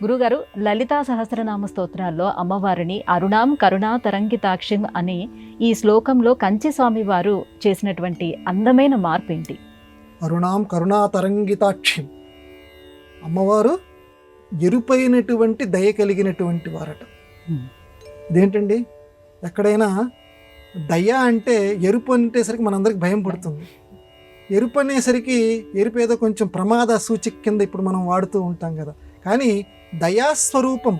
గురుగారు, లలితా సహస్రనామ స్తోత్రాల్లో అమ్మవారిని అరుణాం కరుణా తరంగితాక్షిం అనే ఈ శ్లోకంలో కంచి స్వామి వారు చేసినటువంటి అందమైన మార్పు ఏంటి? అరుణాం కరుణా తరంగితాక్షిం. అమ్మవారు ఎరుపైనటువంటి దయ కలిగినటువంటి వారట. ఇదేంటండి, ఎక్కడైనా దయ అంటే ఎరుపు అనేసరికి మనందరికి భయం పడుతుంది. ఎరుపు అనేసరికి ఎరుపు ఏదో కొంచెం ప్రమాద సూచిక కింద ఇప్పుడు మనం వాడుతూ ఉంటాం కదా. కానీ దయాస్వరూపం,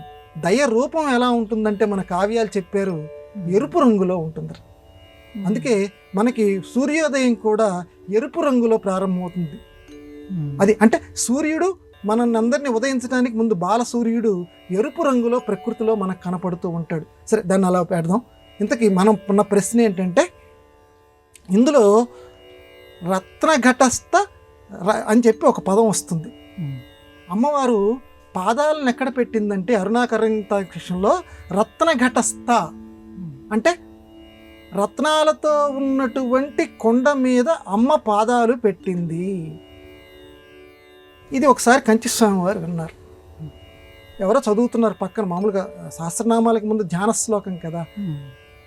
దయ రూపం ఎలా ఉంటుందంటే మన కావ్యాలు చెప్పారు, ఎరుపు రంగులో ఉంటుంది. అందుకే మనకి సూర్యోదయం కూడా ఎరుపు రంగులో ప్రారంభమవుతుంది. అది అంటే సూర్యుడు మనల్ని అందరినీ ఉదయించడానికి ముందు బాల సూర్యుడు ఎరుపు రంగులో ప్రకృతిలో మనకు కనపడుతూ ఉంటాడు. సరే, దాన్ని అలా పెడదాం. ఇంతకీ మనం ఉన్న ప్రశ్న ఏంటంటే, ఇందులో రత్నఘటస్థ అని చెప్పి ఒక పదం వస్తుంది. అమ్మవారు పాదాలను ఎక్కడ పెట్టిందంటే అరుణాకరంలో రత్నఘటస్థ అంటే రత్నాలతో ఉన్నటువంటి కొండ మీద అమ్మ పాదాలు పెట్టింది. ఇది ఒకసారి కంచి స్వామి వారు విన్నారు. ఎవరో చదువుతున్నారు పక్కన, మామూలుగా సహస్రనామాలకి ముందు ధ్యాన శ్లోకం కదా.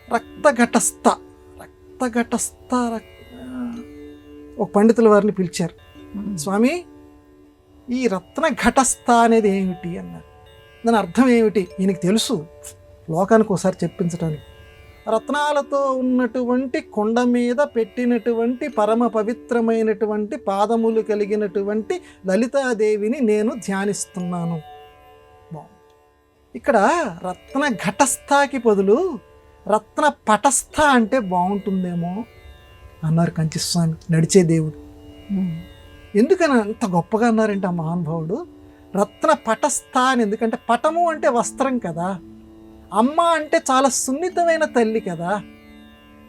రక్తఘటస్థ రక్తఘటస్థ ఒక పండితుల వారిని పిలిచారు. స్వామి, ఈ రత్నఘటస్థ అనేది ఏమిటి అన్నారు. దాని అర్థం ఏమిటి? ఈయనకి తెలుసు, లోకానికి ఒకసారి చెప్పించడానికి. రత్నాలతో ఉన్నటువంటి కొండ మీద పెట్టినటువంటి పరమ పవిత్రమైనటువంటి పాదములు కలిగినటువంటి లలితాదేవిని నేను ధ్యానిస్తున్నాను. ఇక్కడ రత్న ఘటస్థకి బదులు రత్న పటస్థ అంటే బాగుంటుందేమో అన్నారు కంచి స్వామి, నడిచే దేవుడు. ఎందుకని అంత గొప్పగా అన్నారంటే ఆ మహానుభావుడు రత్న పటస్థ అని. ఎందుకంటే పటము అంటే వస్త్రం కదా, అమ్మ అంటే చాలా సున్నితమైన తల్లి కదా.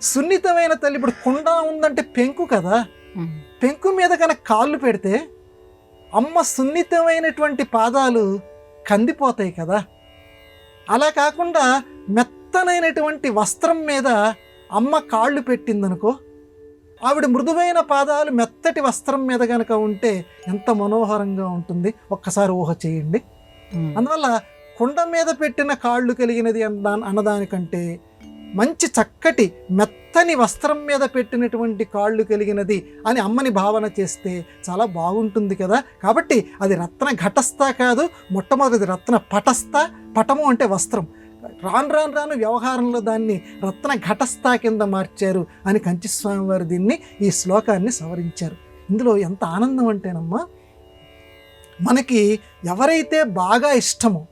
సున్నితమైన తల్లి, ఇప్పుడు కుండ ఉందంటే పెంకు కదా, పెంకు మీద కనుక కాళ్ళు పెడితే అమ్మ సున్నితమైనటువంటి పాదాలు కందిపోతాయి కదా. అలా కాకుండా మెత్తనైనటువంటి వస్త్రం మీద అమ్మ కాళ్ళు పెట్టిందనుకో, ఆవిడ మృదువైన పాదాలు మెత్తటి వస్త్రం మీద కనుక ఉంటే ఎంత మనోహరంగా ఉంటుంది, ఒక్కసారి ఊహ చేయండి. అందువల్ల కుండ మీద పెట్టిన కాళ్ళు కలిగినది అన్నదానికంటే మంచి చక్కటి మెత్తని వస్త్రం మీద పెట్టినటువంటి కాళ్ళు కలిగినది అని అమ్మని భావన చేస్తే చాలా బాగుంటుంది కదా. కాబట్టి అది రత్న ఘటస్థ కాదు, మొట్టమొదటిది రత్న పటస్థ. పటము అంటే వస్త్రం. రాను రాను రాను వ్యవహారంలో దాన్ని రత్న ఘటస్థ కింద మార్చారు అని కంచి స్వామి వారు దీన్ని, ఈ శ్లోకాన్ని సవరించారు. ఇందులో ఎంత ఆనందం అంటేనమ్మా, మనకి ఎవరైతే బాగా ఇష్టమో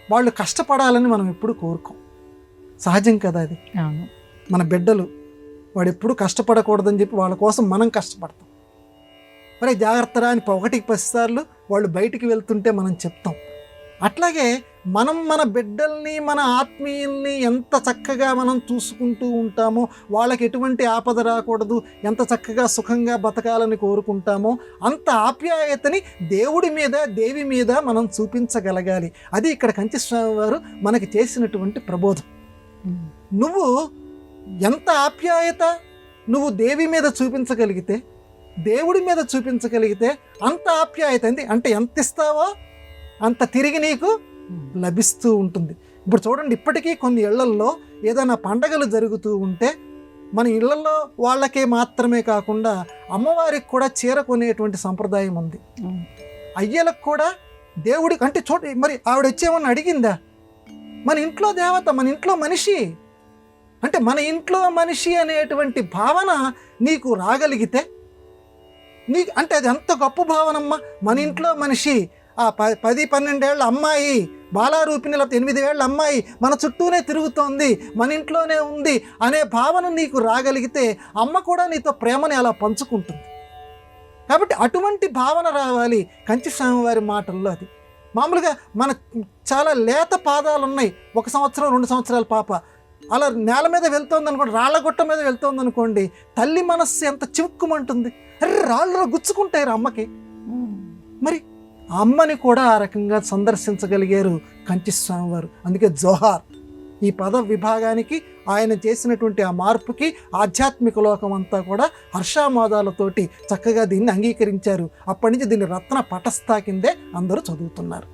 వాళ్ళు కష్టపడాలని మనం ఎప్పుడు కోరుకోం, సహజం కదా అది. మన బిడ్డలు వాడు ఎప్పుడు కష్టపడకూడదని చెప్పి వాళ్ళ కోసం మనం కష్టపడతాం. మరి జాగ్రత్తరా అని 1కి 10 సార్లు వాళ్ళు బయటికి వెళ్తుంటే మనం చెప్తాం. అట్లాగే మనం మన బిడ్డల్ని, మన ఆత్మీయుల్ని ఎంత చక్కగా మనం చూసుకుంటూ ఉంటామో, వాళ్ళకి ఎటువంటి ఆపద రాకూడదు, ఎంత చక్కగా సుఖంగా బతకాలని కోరుకుంటామో అంత ఆప్యాయతని దేవుడి మీద, దేవి మీద మనం చూపించగలగాలి. అది ఇక్కడ కంచి స్వామి వారు మనకి చేసినటువంటి ప్రబోధం. నువ్వు ఎంత ఆప్యాయత నువ్వు దేవి మీద చూపించగలిగితే, దేవుడి మీద చూపించగలిగితే అంత ఆప్యాయత అంటే ఎంత ఇస్తావో అంత తిరిగి నీకు లభిస్తూ ఉంటుంది. ఇప్పుడు చూడండి, ఇప్పటికీ కొన్ని ఇళ్లల్లో ఏదైనా పండగలు జరుగుతూ ఉంటే మన ఇళ్లలో వాళ్ళకే మాత్రమే కాకుండా అమ్మవారికి కూడా చీర కొనేటువంటి సంప్రదాయం ఉంది. అయ్యలకు కూడా దేవుడికి అంటే మరి ఆవిడ వచ్చేమన్నా అడిగిందా? మన ఇంట్లో దేవత, మన ఇంట్లో మనిషి అంటే మన ఇంట్లో మనిషి అనేటువంటి భావన నీకు రాగలిగితే నీకు అంటే అది ఎంత గొప్ప భావనమ్మా. మన ఇంట్లో మనిషి, ఆ 10-12 ఏళ్ళ అమ్మాయి, బాలారూపిణి, లేకపోతే 8 ఏళ్ళ అమ్మాయి మన చుట్టూనే తిరుగుతోంది, మన ఇంట్లోనే ఉంది అనే భావన నీకు రాగలిగితే అమ్మ కూడా నీతో ప్రేమని అలా పంచుకుంటుంది. కాబట్టి అటువంటి భావన రావాలి కంచి స్వామివారి మాటల్లో. అది మామూలుగా మన చాలా లేత పాదాలు ఉన్నాయి, 1 సంవత్సరం 2 సంవత్సరాల పాప అలా నేల మీద వెళ్తోంది అనుకోండి, రాళ్లగుట్ట మీద వెళ్తోంది అనుకోండి, తల్లి మనస్సు ఎంత చివుక్కుమంటుంది. అరే, రాళ్ళు గుచ్చుకుంటాయి అమ్మకి. మరి అమ్మని కూడా ఆ రకంగా సందర్శించగలిగారు కంచి స్వామివారు. అందుకే జోహార్. ఈ పద విభాగానికి, ఆయన చేసినటువంటి ఆ మార్పుకి ఆధ్యాత్మిక లోకం అంతా కూడా హర్షామోదాలతోటి చక్కగా దీన్ని అంగీకరించారు. అప్పటి నుంచి దీన్ని రత్న పటస్థ కిందే అందరూ చదువుతున్నారు.